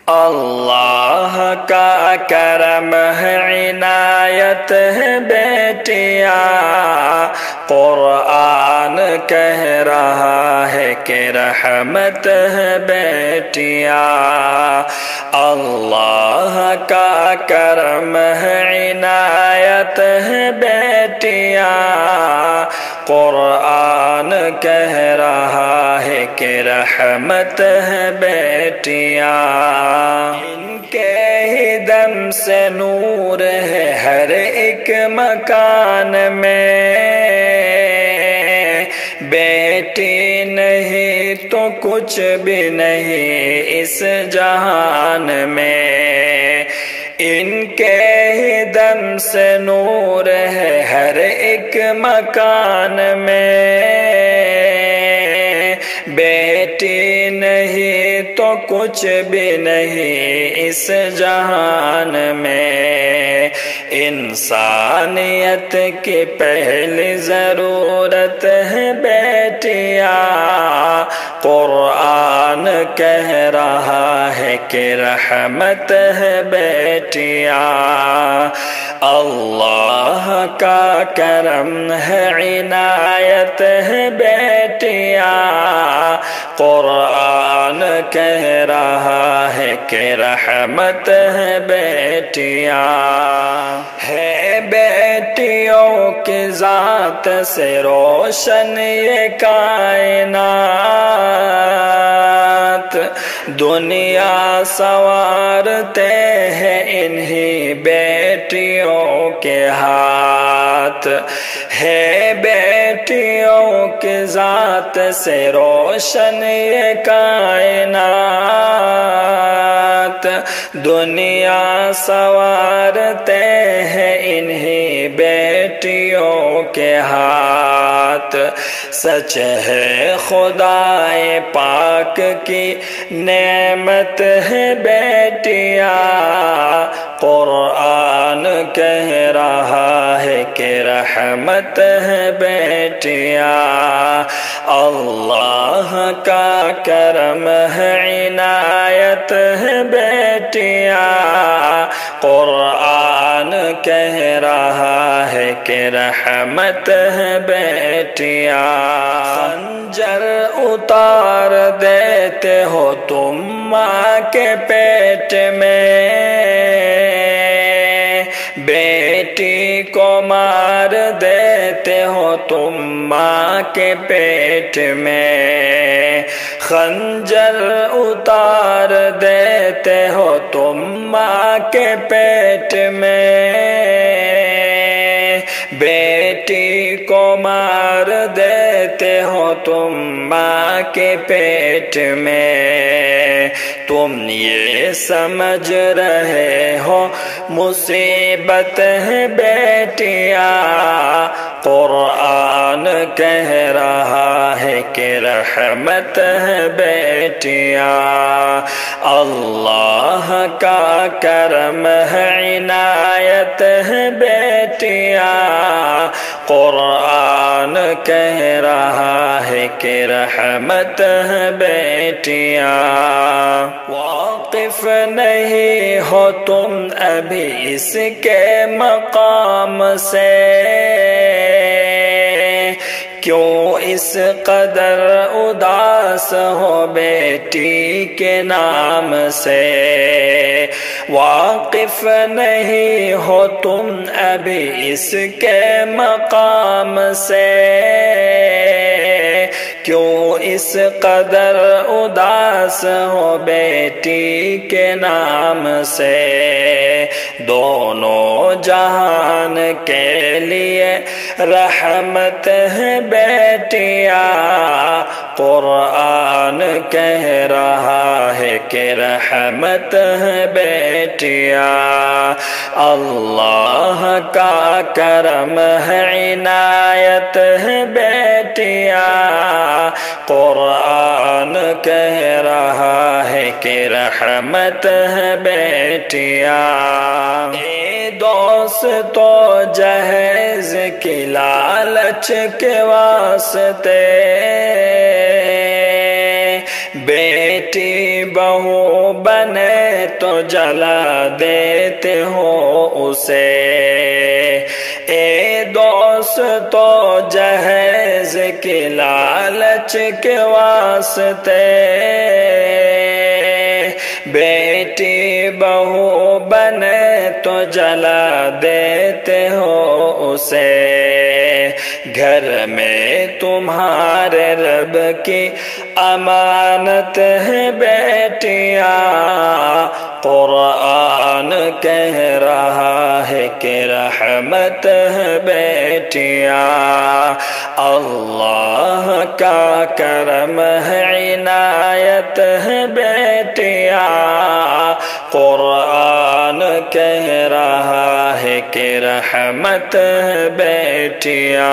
اللہ کا کرم ہے عنایت ہے بیٹیاں، قرآن کہہ رہا ہے کہ رحمت ہے بیٹیاں۔ اللہ کا کرم ہے عنایت ہے بیٹیاں، قرآن کہہ رہا ہے کہ رحمت ہے بیٹیاں۔ ان کے ہی دم سے نور ہے ہر ایک مکان میں، بیٹی نہیں تو کچھ بھی نہیں اس جہان میں۔ ان کے ہی دم سے نور ہے ہر ایک مکان میں، بیٹی نہیں تو کچھ بھی نہیں اس جہان میں۔ انسانیت کی پہلی ضرورت ہے بیٹیاں، قرآن کہہ رہا ہے کہ رحمت ہے بیٹیاں۔ اللہ کا کرم ہے عنایت ہے بیٹیاں، قرآن کہہ رہا ہے کہ رحمت ہے بیٹیاں۔ ہے بیٹیوں کی ذات سے روشن یہ کائنات، دنیا سنوارتے ہیں انہی بیٹیوں کے ہاتھ۔ ہے بیٹیوں کی ذات سے روشن یہ کائنات، دنیا سنوارتے ہیں انہی بیٹیوں کے ہاتھ۔ سچ ہے خدائے پاک کی نعمت ہے بیٹیاں، قرآن کہہ رہا ہے کہ رحمت ہے بیٹیاں۔ اللہ کا کرم ہے عنایت ہے بیٹیاں، قرآن کہہ رہا ہے کہ رحمت ہے بیٹیاں۔ خنجر اتار دیتے ہو تم ماں کے پیٹ میں، بیٹی کو مار دیتے ہو تم ماں کے پیٹ میں۔ خنجر اتار دیتے ہو تم ماں کے پیٹ میں، بیٹی کو مار دیتے ہو تم ماں کے پیٹ میں۔ تم یہ سمجھ رہے ہو مصیبت ہے بیٹیاں، قرآن کہہ رہا ہے کہ رحمت ہے بیٹیاں۔ اللہ کا کرم ہے عنایت ہے بیٹیاں، قرآن کہہ رہا ہے کہ رحمت ہے بیٹیاں۔ واقف نہیں ہو تم ابھی اس کے مقام سے، کیوں اس قدر اداس ہو بیٹی کے نام سے۔ واقف نہیں ہو تم ابھی اس کے مقام سے، کیوں اس قدر اداس ہو بیٹی کے نام سے۔ دونوں جہان کے لیے رحمت ہے بیٹیاں، قرآن کہہ رہا ہے کہ رحمت ہے بیٹیاں۔ اللہ کا کرم ہے عنایت ہے بیٹیاں، قرآن کہہ رہا ہے کہ رحمت ہے بیٹیاں۔ اے دوستو جہیز کی لالچ کے واسطے، بیٹی بہو بنے تو جلا دیتے ہو اسے، اے دوست تو جہیز کی لالچ کے واسطے، بیٹی بہو بنے تو جلا دیتے ہو اسے، گھر میں تمہارے رب کی امانت ہے بیٹیاں، قرآن کہہ رہا ہے کہ رحمت ہے بیٹیاں، اللہ کا کرم ہے عنایت ہے بیٹیاں، قرآن کہہ رہا ہے کہ رحمت ہے بیٹیاں۔